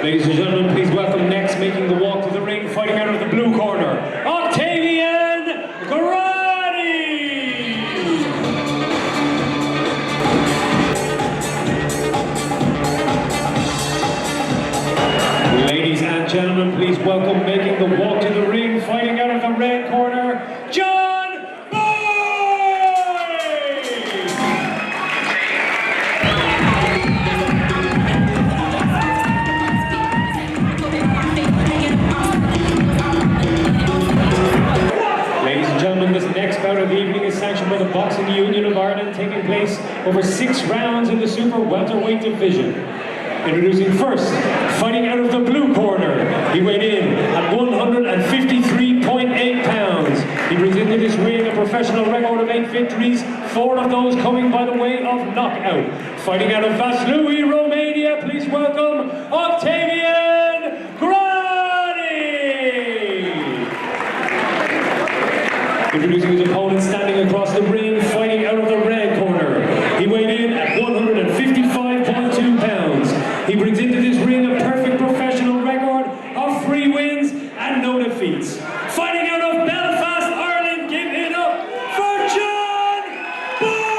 Ladies and gentlemen, please welcome next, making the walk to the ring, fighting out of the blue corner, Octavian Gratii! Ladies and gentlemen, please welcome, making the walk to the ring, fighting out of the red corner, John Bout! Ladies and gentlemen, this next bout of the evening is sanctioned by the Boxing Union of Ireland, taking place over 6 rounds in the super welterweight division. Introducing first, fighting out of the blue corner, he weighed in at 153.8 pounds. He brings into this ring a professional record of 8 victories, 4 of those coming by the way of knockout. Fighting out of Vaslui, Romania, please welcome Octavian Gratii! Introducing his opponent standing across the ring, fighting out of the red corner. He weighed in at 155.2 pounds. He brings into this ring a perfect professional record of 3 wins and no defeats. Fighting out of Belfast, Ireland, give it up for John Bout!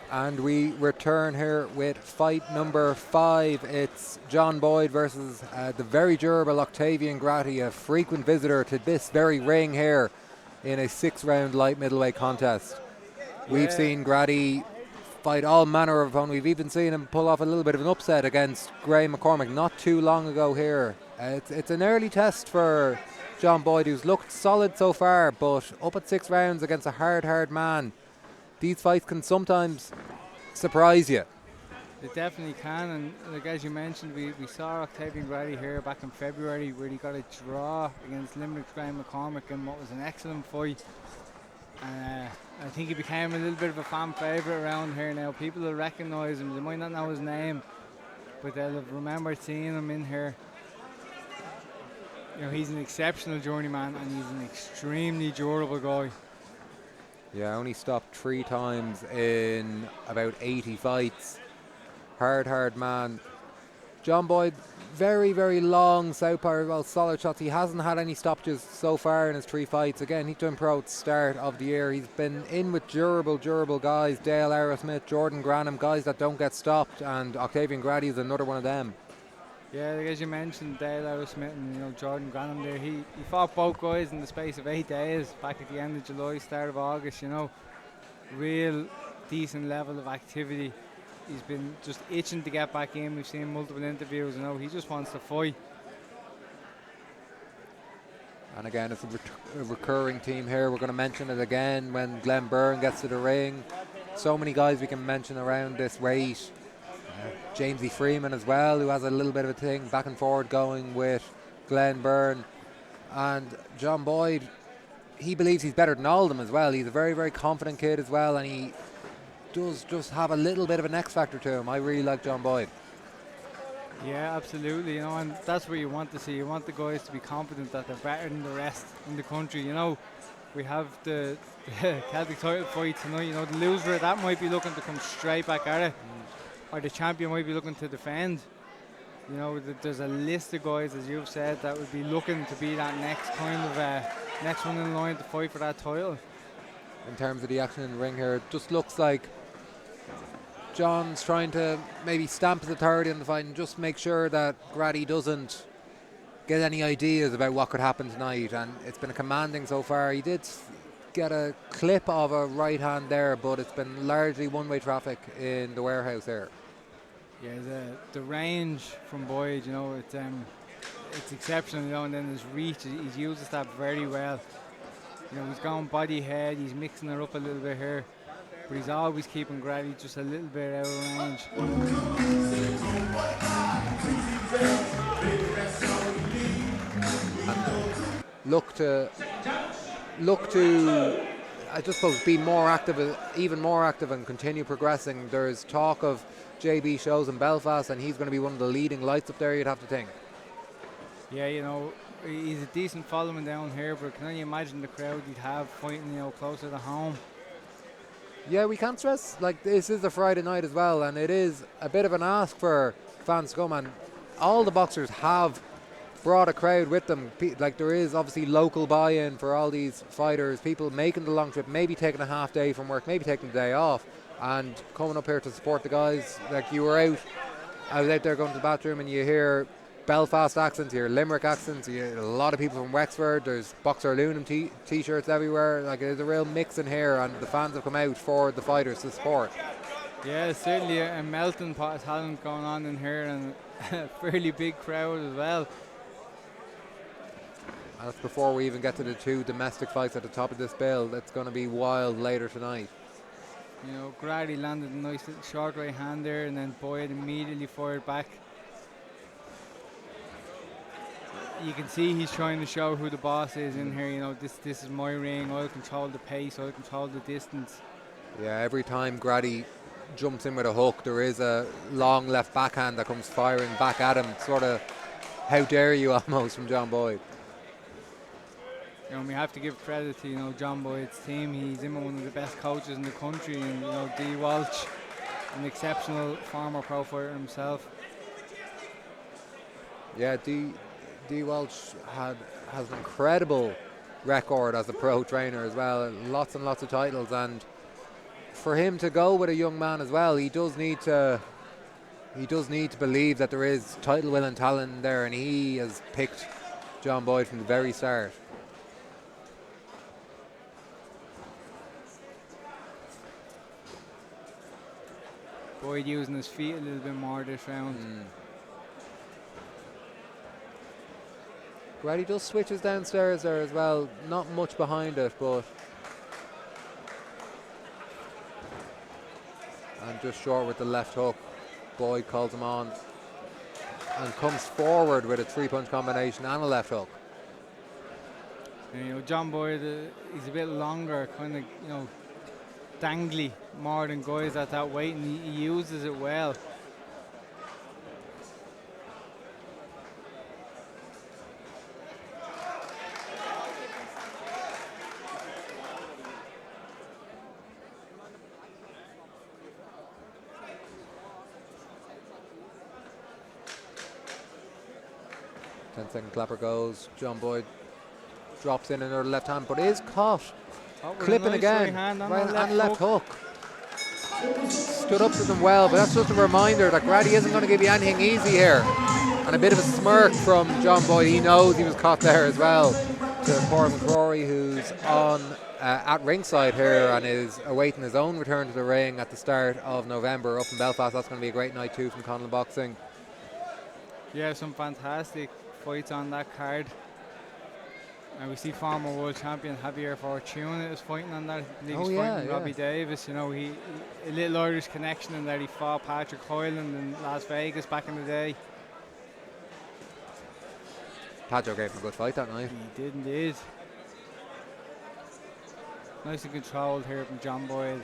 And we return here with fight number 5. It's John Boyd versus the very durable Octavian Gratii, a frequent visitor to this very ring here in a 6-round light middleweight contest. We've seen Gratii fight all manner of fun. We've even seen him pull off a little bit of an upset against Graham McCormick not too long ago here. It's an early test for John Boyd, who's looked solid so far, but up at 6 rounds against a hard man, these fights can sometimes surprise you. They definitely can, and like as you mentioned, we saw Octavian Gratii here back in February where he got a draw against Limerick's Graham McCormick in what was an excellent fight. And I think he became a little bit of a fan favourite around here now. People will recognise him, they might not know his name, but they'll have remembered seeing him in here. You know, he's an exceptional journeyman and he's an extremely durable guy. Yeah, only stopped 3 times in about 80 fights. Hard man. John Boyd, very long southpaw, well, solid shots. He hasn't had any stoppages so far in his 3 fights. Again, he turned pro at the start of the year. He's been in with durable guys, Dale Arrowsmith, Jordan Granham, guys that don't get stopped, and Octavian Gratii is another one of them. Yeah, like as you mentioned, Dale Arrowsmith and Jordan Granham there. He fought both guys in the space of 8 days, back at the end of July, start of August. Real decent level of activity. He's been just itching to get back in. We've seen multiple interviews. He just wants to fight. And again, it's a recurring theme here. We're going to mention it again when Glenn Byrne gets to the ring. So many guys we can mention around this weight. Jamesy Freeman as well, who has a little bit of a thing back and forward going with Glenn Byrne. And John Boyd, he believes he's better than all of them as well. He's a very confident kid as well, and he does just have a little bit of an X factor to him. I really like John Boyd. Yeah, absolutely. And that's what you want to see. You want the guys to be confident that they're better than the rest in the country. We have the Celtic title fight tonight. The loser that might be looking to come straight back at it. Or the champion might be looking to defend. There's a list of guys, as you've said, that would be looking to be that next one in line to fight for that title. In terms of the action in the ring here, it just looks like John's trying to maybe stamp his authority in the fight and just make sure that Gratii doesn't get any ideas about what could happen tonight. And it's been commanding so far. He did get a clip of a right hand there, but it's been largely one-way traffic in the warehouse there. Yeah, the range from Boyd, it's exceptional, and then his reach, he uses that very well. He's going body head, he's mixing it up a little bit here, but he's always keeping Gratii just a little bit out of range. look to I just suppose be more active, even more active, and continue progressing. There's talk of JB shows in Belfast, and he's going to be one of the leading lights up there, you'd have to think. Yeah, you know, he's a decent following down here, but can only imagine the crowd he'd have fighting, you know, closer to home. Yeah, we can't stress, like, this is a Friday night as well, and it is a bit of an ask for fans to come, and all the boxers have brought a crowd with them. Like, there is obviously local buy-in for all these fighters, people making the long trip, maybe taking a half day from work, maybe taking the day off, and coming up here to support the guys. Like, I was out there going to the bathroom, and you hear Belfast accents, you hear Limerick accents, you hear a lot of people from Wexford, there's Boxer Lunam t-shirts everywhere. Like, there's a real mix in here, and the fans have come out for the fighters to support. Yeah, certainly a melting pot of talent going on in here, and a fairly big crowd as well. And that's before we even get to the two domestic fights at the top of this bill. It's going to be wild later tonight. You know, Gratii landed a nice little short right hand there, and then Boyd immediately fired back. You can see he's trying to show who the boss is in here. You know, this is my ring. I'll control the pace. I'll control the distance. Yeah, every time Gratii jumps in with a hook, there is a long left backhand that comes firing back at him. Sort of, how dare you, almost, from John Boyd. You know, we have to give credit to, you know, John Boyd's team. He's in with one of the best coaches in the country, and, you know, D. Walsh, an exceptional former pro fighter himself. Yeah, D. Walsh has an incredible record as a pro trainer as well. Lots and lots of titles, and for him to go with a young man as well, he does need to believe that there is title will and talent there, and he has picked John Boyd from the very start. Boyd using his feet a little bit more this round. Gratii does switches downstairs there as well. Not much behind it, but and just short with the left hook. Boyd calls him on and comes forward with a 3-punch combination and a left hook. And, you know, John Boyd, he's a bit longer, kind of, you know, dangly more than guys at that weight, and he uses it well. Ten-second clapper goes. John Boyd drops in another left hand, but is caught. Clipping nice again. Right and left hook. Stood up to them well, but that's just a reminder that Gratii isn't going to give you anything easy here. And a bit of a smirk from John Boyd. He knows he was caught there as well. To Paul McCrory, who's on at ringside here and is awaiting his own return to the ring at the start of November up in Belfast. That's going to be a great night too from Conlon Boxing. Yeah, some fantastic fights on that card. And we see former world champion Javier Fortuna is fighting on that. I believe he's fighting Robbie Davis. You know, he a little Irish connection in that he fought Patrick Hyland in Las Vegas back in the day. Patrick gave him a good fight that night. He did indeed. Nice and controlled here from John Boyd.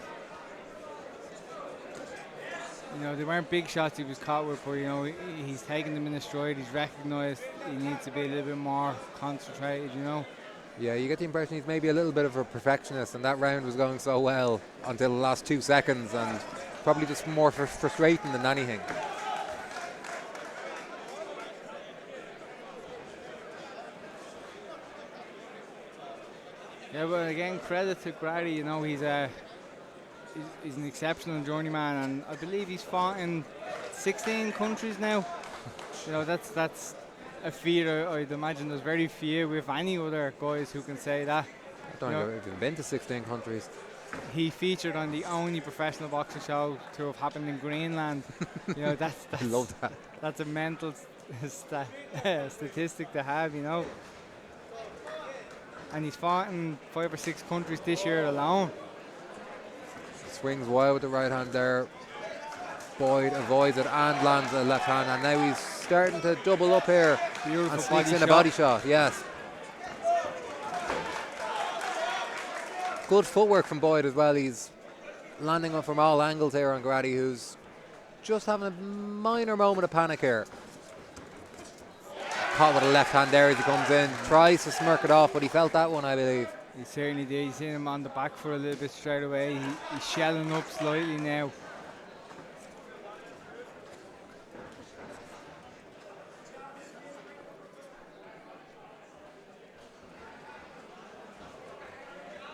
You know, they weren't big shots he was caught with, but, you know, he's taking them in a stride. He's recognised he needs to be a little bit more concentrated, you know. Yeah, you get the impression he's maybe a little bit of a perfectionist, and that round was going so well until the last 2 seconds, and probably just more frustrating than anything. Yeah, but again, credit to Gratii. You know, he's an exceptional journeyman, and I believe he's fought in 16 countries now. You know, that's a feat. I'd imagine there's very few, if any, other guys who can say that. I don't know if he's been to 16 countries. He featured on the only professional boxing show to have happened in Greenland. You know, that's I love that. That's a mental statistic to have, you know. And he's fought in 5 or 6 countries this year alone. Swings wide with the right hand there. Boyd avoids it and lands a left hand, and now he's starting to double up here. Beautiful and sneaks body in a shot. body shot. Yes. Good footwork from Boyd as well. He's landing up from all angles here on Gratii, who's just having a minor moment of panic here. Caught with a left hand there as he comes in. Tries to smirk it off, but he felt that one, I believe. He certainly did. He's seen him on the back for a little bit straight away. He's shelling up slightly now.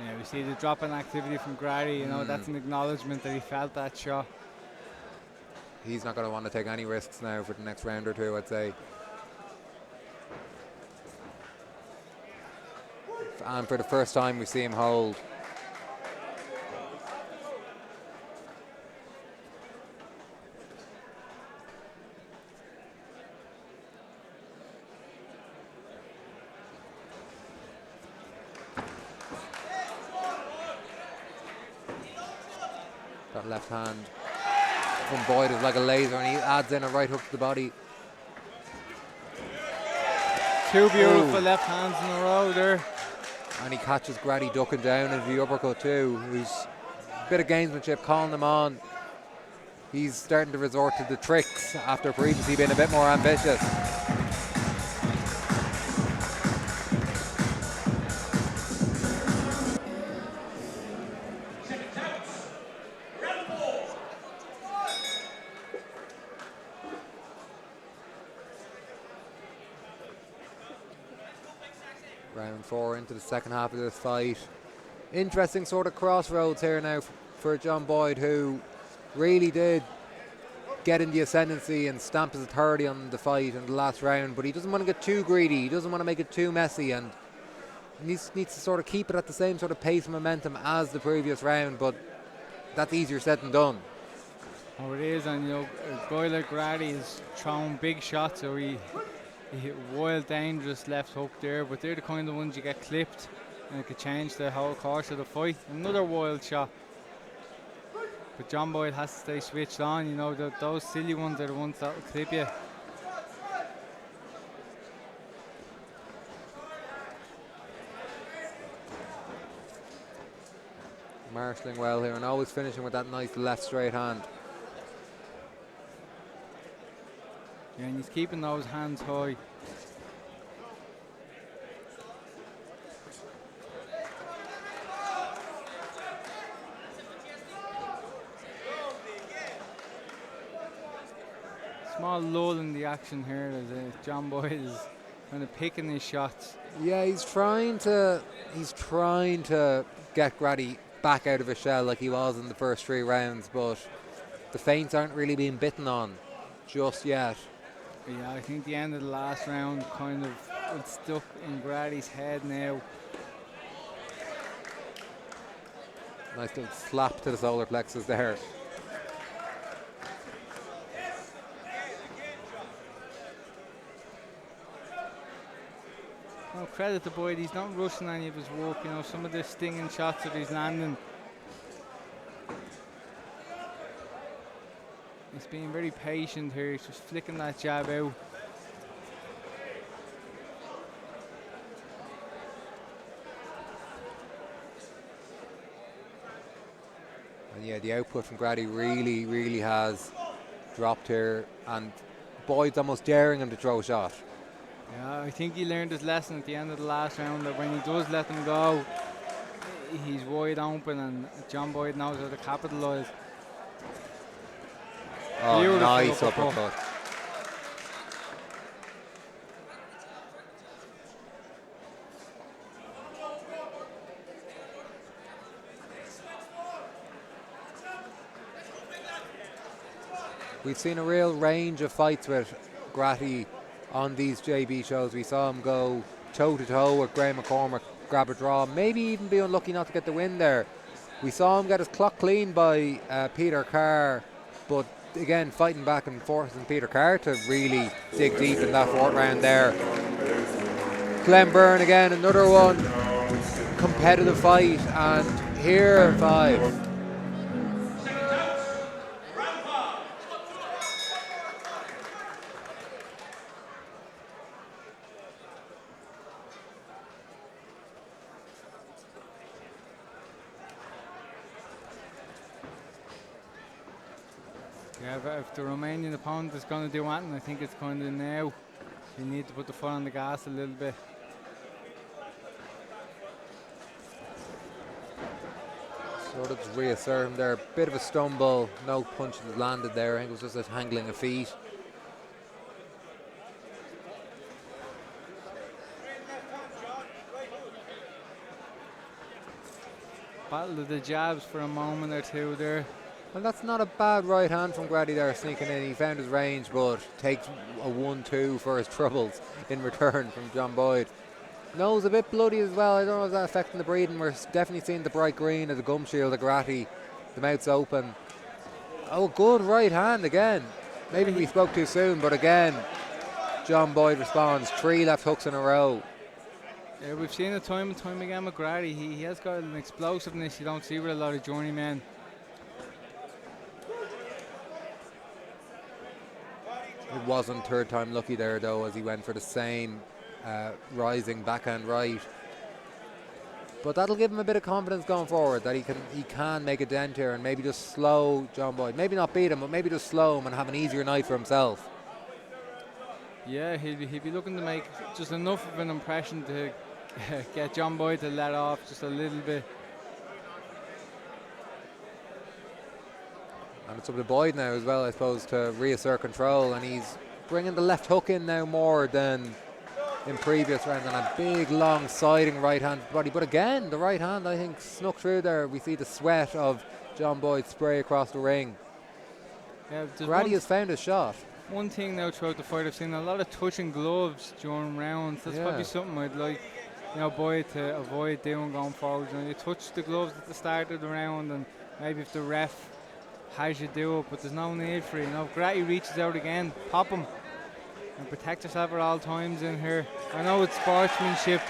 Yeah, we see the drop in activity from Gratii. You know, that's an acknowledgement that he felt that shot. He's not going to want to take any risks now for the next round or two, I'd say. And for the first time, we see him hold. That left hand from Boyd is like a laser, and he adds in a right hook to the body. Two beautiful left hands in a row there. And he catches Gratii ducking down into the uppercut too, who's a bit of gamesmanship, calling him on. He's starting to resort to the tricks after previously being a bit more ambitious. Round 4 into the second half of this fight. Interesting sort of crossroads here now for John Boyd, who really did get in the ascendancy and stamp his authority on the fight in the last round, but he doesn't want to get too greedy, he doesn't want to make it too messy, and needs to sort of keep it at the same sort of pace and momentum as the previous round, but that's easier said than done. Oh, it is, and you know, a guy like Gratii is throwing big shots, so he hit wild, dangerous left hook there, but they're the kind of ones you get clipped and it could change the whole course of the fight. Another wild shot. But John Boyd has to stay switched on, you know, those silly ones are the ones that will clip you. Marshalling well here and always finishing with that nice left straight hand. Yeah, and he's keeping those hands high. Small lull in the action here as John Boyd is kind of picking his shots. Yeah, he's trying to get Gratii back out of his shell like he was in the first 3 rounds, but the feints aren't really being bitten on just yet. Yeah, I think the end of the last round kind of was stuck in Grati's head now. Nice little slap to the solar plexus there. No credit to Boyd, he's not rushing any of his work, you know, some of the stinging shots that he's landing. He's being very patient here, he's just flicking that jab out. And yeah, the output from Gratii really has dropped here, and Boyd's almost daring him to throw a shot. Yeah, I think he learned his lesson at the end of the last round that when he does let them go, he's wide open, and John Boyd knows how to capitalise. Oh, Beautiful nice uppercut. uppercut. We've seen a real range of fights with Gratii on these JB shows. We saw him go toe-to-toe with Graham McCormack, grab a draw, maybe even be unlucky not to get the win there. We saw him get his clock cleaned by Peter Carr, but again, fighting back and forcing Peter Carr to really dig deep in that 4th round there. Glenn Byrne again, another one. Competitive fight, and here 5. Yeah, but if the Romanian opponent is going to do anything, I think it's kind of now. You need to put the foot on the gas a little bit. Sort of just reassert him there. Bit of a stumble. No punches landed there. I think it was just a handling of feet. Battle of the jabs for a moment or two there. And that's not a bad right hand from Gratii there, sneaking in. He found his range, but takes a 1-2 for his troubles in return from John Boyd. Nose a bit bloody as well. I don't know if that's affecting the breathing. We're definitely seeing the bright green of the gum shield of Gratii. The mouth's open. Oh, good right hand again. Maybe we spoke too soon, but again, John Boyd responds. 3 left hooks in a row. Yeah, we've seen it time and time again with Gratii. He has got an explosiveness you don't see with a lot of journeymen. It wasn't third time lucky there though, as he went for the same rising backhand right. But that'll give him a bit of confidence going forward that he can make a dent here and maybe just slow John Boyd. Maybe not beat him, but maybe just slow him and have an easier night for himself. Yeah, he'd be looking to make just enough of an impression to get John Boyd to let off just a little bit. And it's up to Boyd now as well, I suppose, to reassert control. And he's bringing the left hook in now more than in previous rounds. And a big, long, siding right hand body. But again, the right hand, I think, snuck through there. We see the sweat of John Boyd spray across the ring. Yeah, Gratii has found his shot. One thing now throughout the fight, I've seen a lot of touching gloves during rounds. That's probably something I'd like, Boyd to avoid doing going forward. You touch the gloves at the start of the round, and maybe if the ref has you do it, but there's no need for it. If Gratii reaches out again, pop him and protect yourself at all times in here. I know it's sportsmanship.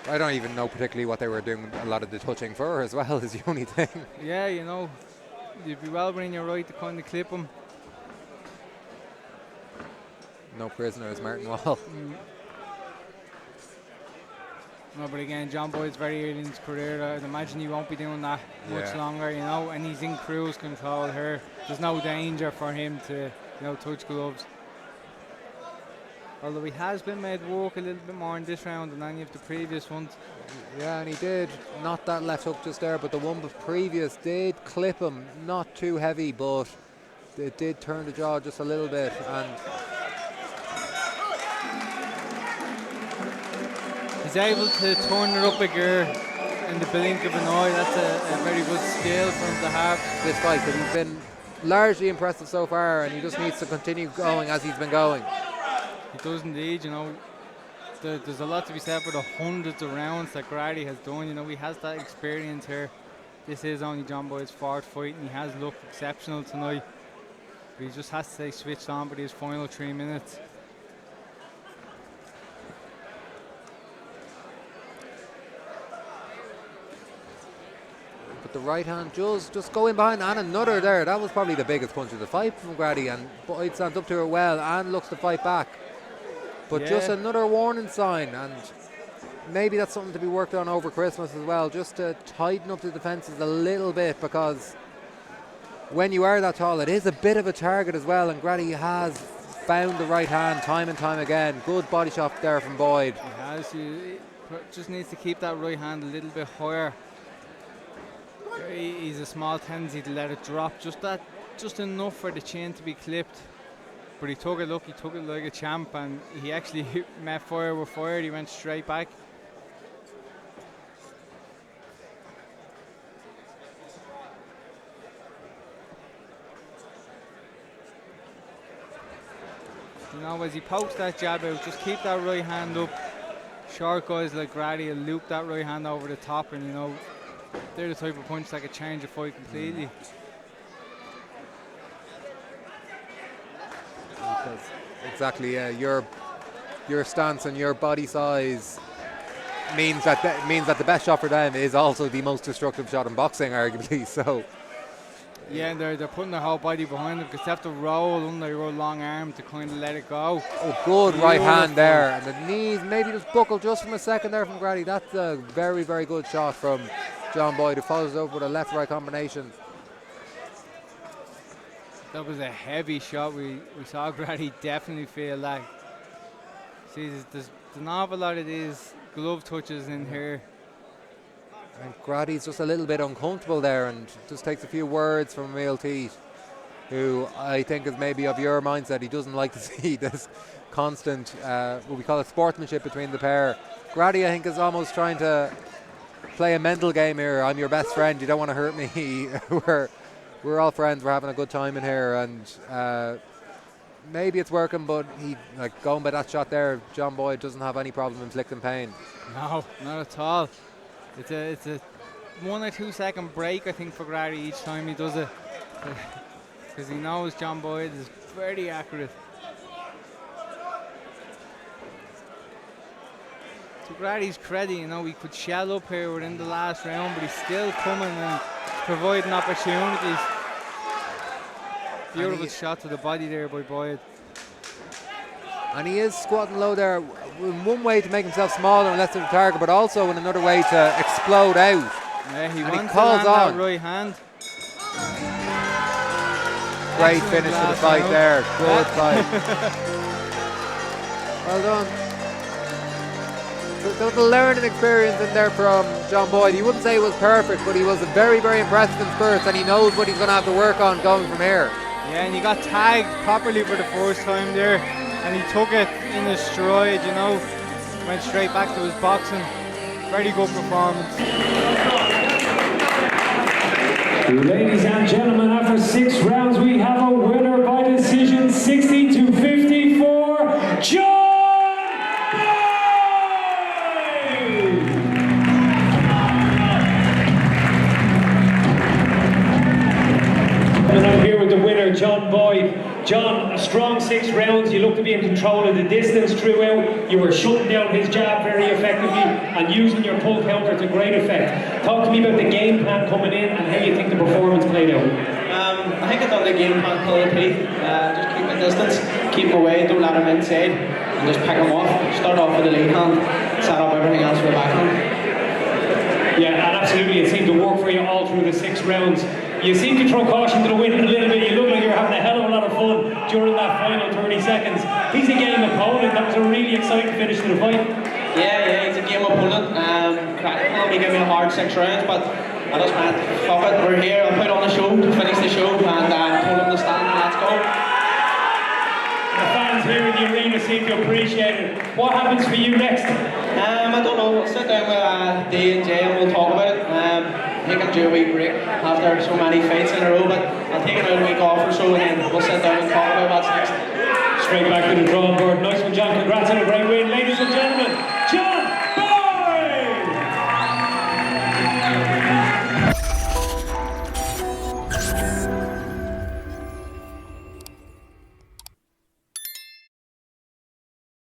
I don't even know particularly what they were doing a lot of the touching for as well, is the only thing. Yeah, you'd be well within your right to kind of clip him. No prisoners, Martin Wall. No, but again, John Boyd's very early in his career. I'd imagine he won't be doing that much longer, and he's in cruise control here. There's no danger for him to, touch gloves. Although he has been made work a little bit more in this round than any of the previous ones. Yeah, and he did. Not that left hook just there, but the one previous did clip him. Not too heavy, but it did turn the jaw just a little bit. And he's able to turn it up a gear in the blink of an eye. That's a very good skill for him to have. This fight, because he's been largely impressive so far, and he just needs to continue going as he's been going. He does indeed, There's a lot to be said for the hundreds of rounds that Gratii has done. He has that experience here. This is only John Boyd's fourth fight, and he has looked exceptional tonight. But he just has to stay switched on for these final 3 minutes. But the right hand just go in behind, and another there. That was probably the biggest punch of the fight from Gratii, and Boyd stands up to it well and looks to fight back. But just another warning sign, and maybe that's something to be worked on over Christmas as well, just to tighten up the defences a little bit, because when you are that tall, it is a bit of a target as well, and Gratii has found the right hand time and time again. Good body shot there from Boyd. He has. He just needs to keep that right hand a little bit higher. He's a small tendency to let it drop, just enough for the chin to be clipped. But he took it like a champ, and he actually met fire with fire. He went straight back. As he pokes that jab out, just keep that right hand up. Short guys like Gratii will loop that right hand over the top, and they're the type of punch that could change a fight completely. Exactly, yeah. Your stance and your body size means that the best shot for them is also the most destructive shot in boxing, arguably. So yeah, and they're putting their whole body behind them because they have to roll under your long arm to kind of let it go. Oh, good right hand there, and the knees maybe just buckle just from a second there from Gratii. That's a very, very good shot from John Boyd, who follows it up with a left-right combination. That was a heavy shot. We saw Gratii definitely feel that. See, there's an awful lot of these glove touches in here. And Grati's just a little bit uncomfortable there, and just takes a few words from Emil Teat, who I think is maybe of your mindset. He doesn't like to see this constant, what we call it, sportsmanship between the pair. Gratii, I think, is almost trying to play a mental game here. I'm your best friend, you don't want to hurt me. we're all friends, we're having a good time in here, and maybe it's working, but he, like, going by that shot there, John Boyd doesn't have any problem inflicting pain. No, not at all. It's a 1 or 2 second break, I think, for Gratii each time he does it, because he knows John Boyd is very accurate. To Grati's credit, you know, he could shell up here within the last round, but he's still coming and providing opportunities. Beautiful shot to the body there by Boyd. And he is squatting low there in one way to make himself smaller and less of a target, but also in another way to explode out. Yeah, he and wants he calls to land on. that right hand. Great Excellent finish to the last fight round. there. Good fight. Well done. So there was a learning experience in there from John Boyd. He wouldn't say it was perfect, but he was very, very impressive in spurts, and he knows what he's going to have to work on going from here. Yeah, and he got tagged properly for the first time there, and he took it in his stride, you know, went straight back to his boxing. Very good performance. Ladies and gentlemen, after 6 rounds, we have a winner by decision, 60-54, John Boyd! And I'm here with the winner, John Boyd. John, a strong 6 rounds. You looked to be in control of the distance throughout. You were shutting down his jab very effectively and using your pull counter to great effect. Talk to me about the game plan coming in and how you think the performance played out. I think I done the game plan pull the teeth. Just keep my distance, keep him away, don't let him inside, and just pick him off. Start off with the lead hand, set up everything else with the backhand. Yeah, and absolutely, it seemed to work for you all through the 6 rounds. You seem to throw caution to the wind a little bit. You look like you're having a hell of a lot of fun during that final 30 seconds. He's a game opponent. That was a really exciting finish to the fight. Yeah, he's a game opponent. He gave me a hard 6 rounds, but I just went, fuck it, we're here. I'll put on a show to finish the show, and told him to stand and let's go. The fans here in the arena seem to appreciate it. What happens for you next? I don't know. We'll sit down with D and J and we'll talk about it. I think I'm due a week break after so many fights in a row, but I'll take another week off or so, and then we'll sit down and talk about what's next. Straight back to the drawing board. Nice one, John. Congrats on a great win.